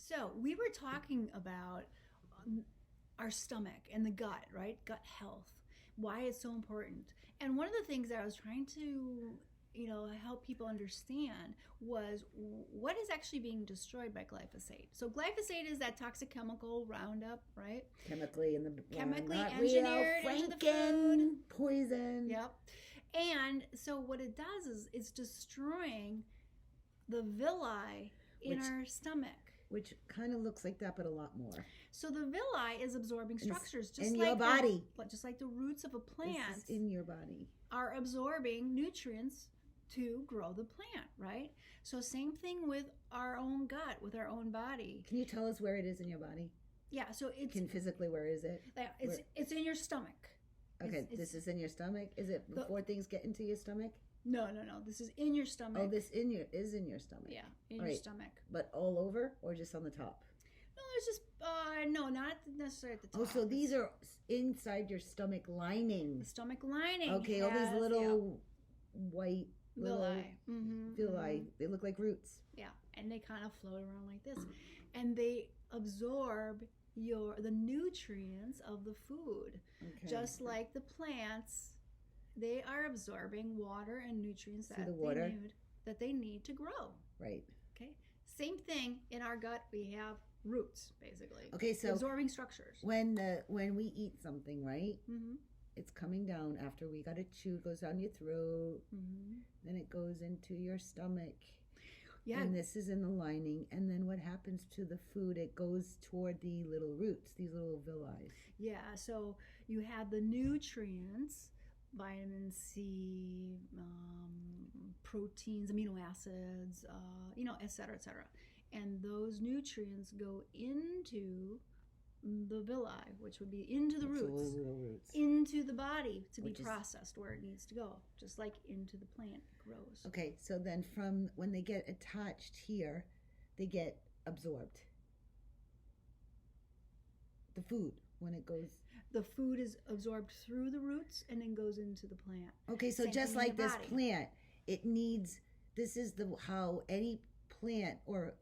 So we were talking about our stomach and the gut, right? Gut health, why it's so important. And one of the things that I was trying to, help people understand was what is actually being destroyed by glyphosate. So glyphosate is that toxic chemical Roundup, right? Chemically Engineered into the food. Poison. Yep. And so what it does is it's destroying the villi in our stomach. Which kind of looks like that, but a lot more. So the villi is absorbing structures, just in like your body, just like the roots of a plant. This is in your body are absorbing nutrients to grow the plant, right? So same thing with our own gut, with our own body. Can you tell us where it is in your body? Yeah, so it's physically, where is it? It's in your stomach. Okay, this is in your stomach. Is it before things get into your stomach? No. This is in your stomach. Oh, this is in your stomach. Yeah, in your stomach. But all over or just on the top? No, it's just no, not necessarily at the top. Oh, so these are inside your stomach lining. The stomach lining. Okay, all these little white villi. Villi. They look like roots. Yeah, and they kind of float around like this, and they absorb the nutrients of the food, just like the plants. They are absorbing water and nutrients that they need to grow. Right. Okay. Same thing in our gut. We have roots, basically. Okay, so absorbing structures. When we eat something, right? Mm-hmm. It's coming down after we got it chewed. Goes down your throat. Mm-hmm. Then it goes into your stomach. Yeah. And this is in the lining. And then what happens to the food? It goes toward the little roots, these little villi. Yeah. So you have the nutrients. Vitamin C, proteins, amino acids, et cetera, et cetera. And those nutrients go into the villi, which would be into the roots, into the body to be processed where it needs to go, just like into the plant it grows. Okay, so then from when they get attached here, they get absorbed. The food. When it goes, the food is absorbed through the roots and then goes into the plant. Okay, so just like this plant, it needs. This is how any plant or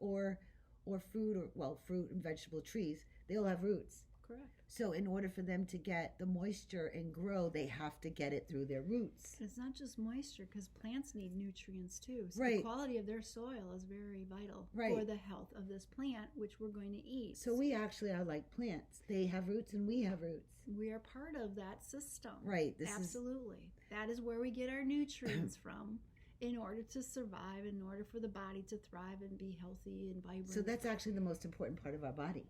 fruit fruit and vegetable trees, they all have roots. Correct. So in order for them to get the moisture and grow, they have to get it through their roots. It's not just moisture, because plants need nutrients too. So right. The quality of their soil is very vital for the health of this plant, which we're going to eat. So we actually are like plants. They have roots and we have roots. We are part of that system. Right. Absolutely. That is where we get our nutrients from in order to survive, in order for the body to thrive and be healthy and vibrant. So that's actually the most important part of our body.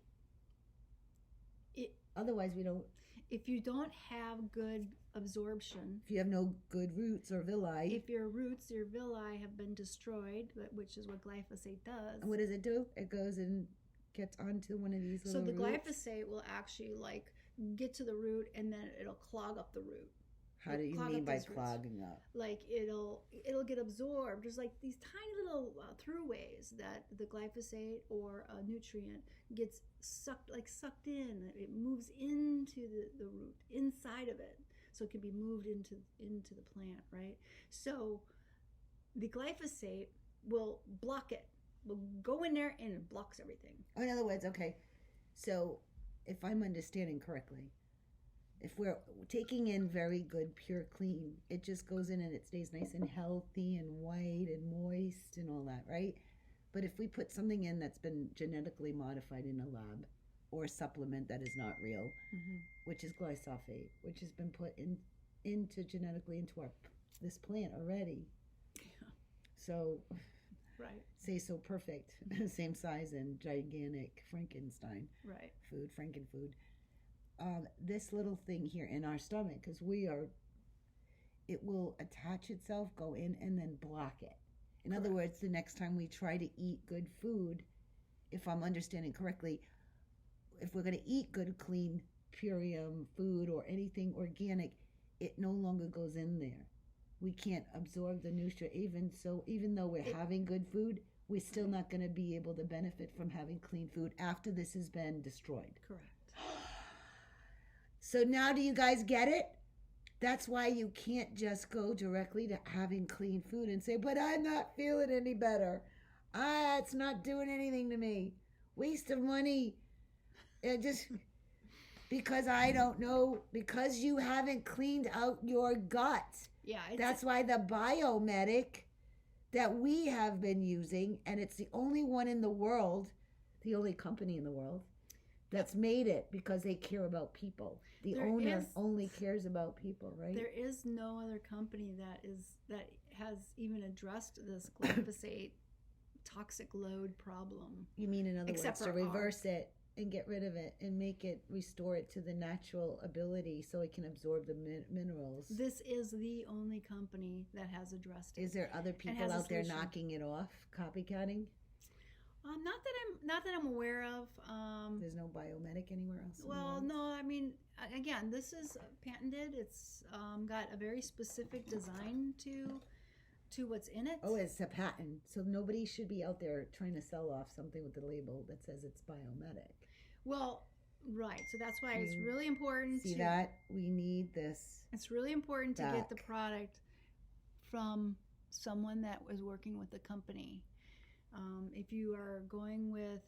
Otherwise, we don't. If you don't have good absorption, if you have no good roots or villi, if your roots, your villi have been destroyed, which is what glyphosate does. And what does it do? It goes and gets onto one of these little roots. So the glyphosate will actually get to the root, and then it'll clog up the root. How do you mean by clogging up? Like it'll get absorbed. There's like these tiny little throughways that the glyphosate or a nutrient gets sucked in. It moves into the root, inside of it, so it can be moved into the plant, right? So the glyphosate will block it. Will go in there and it blocks everything. In other words, okay. So if I'm understanding correctly, if we're taking in very good, pure, clean, it just goes in and it stays nice and healthy and white and moist and all that, right? But if we put something in that's been genetically modified in a lab, or a supplement that is not real, which is glyphosate, which has been put genetically into this plant already. Yeah. So, right. Say so perfect, same size and gigantic Frankenstein. Right. Food, Frankenfood. This little thing here in our stomach, because it will attach itself, go in, and then block it. In other words, the next time we try to eat good food, if I'm understanding correctly, if we're going to eat good, clean, purium food or anything organic, it no longer goes in there. We can't absorb the nutrient. Even though we're having good food, we're still not going to be able to benefit from having clean food after this has been destroyed. Correct. So now do you guys get it? That's why you can't just go directly to having clean food and say, but I'm not feeling any better. It's not doing anything to me. waste of money. It just because I don't know, because you haven't cleaned out your gut. Yeah, That's why the Biometic that we have been using, and it's the only one in the world, the only company in the world that's made it because they care about people. The owner only cares about people, right? There is no other company that has even addressed this glyphosate toxic load problem. You mean, in other words, to reverse it and get rid of it and make it, restore it to the natural ability so it can absorb the minerals. This is the only company that has addressed it. Is there other people out there knocking it off, copycatting? Not that I'm aware of. There's no Biometic anywhere else. Well, no. I mean, again, this is patented. It's got a very specific design to what's in it. Oh, it's a patent, so nobody should be out there trying to sell off something with the label that says it's Biometic. Well, right. So that's why it's really important. See that? We need this. It's really important to get the product from someone that was working with the company. If you are going with,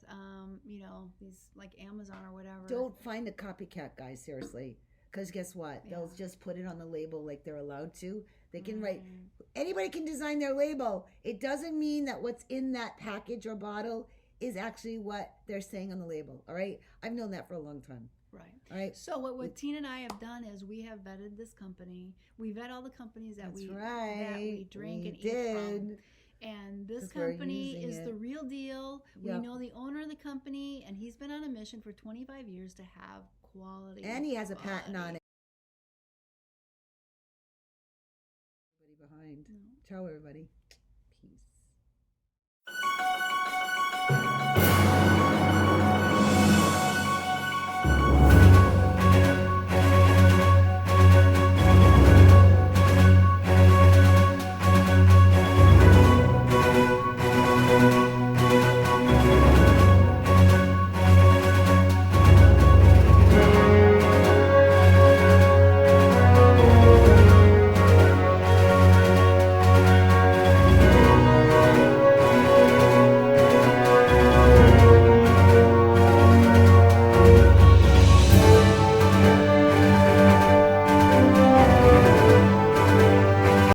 these like Amazon or whatever. Don't find the copycat guys, seriously. Because guess what? Yeah. They'll just put it on the label like they're allowed to. They can write, anybody can design their label. It doesn't mean that what's in that package or bottle is actually what they're saying on the label. All right? I've known that for a long time. Right. All right. So what Tina and I have done is we have vetted this company. We vet all the companies that we drink and eat from. And this company is the real deal. Yep. We know the owner of the company, and he's been on a mission for 25 years to have quality. And he has a patent on it. Behind. No. Ciao, everybody.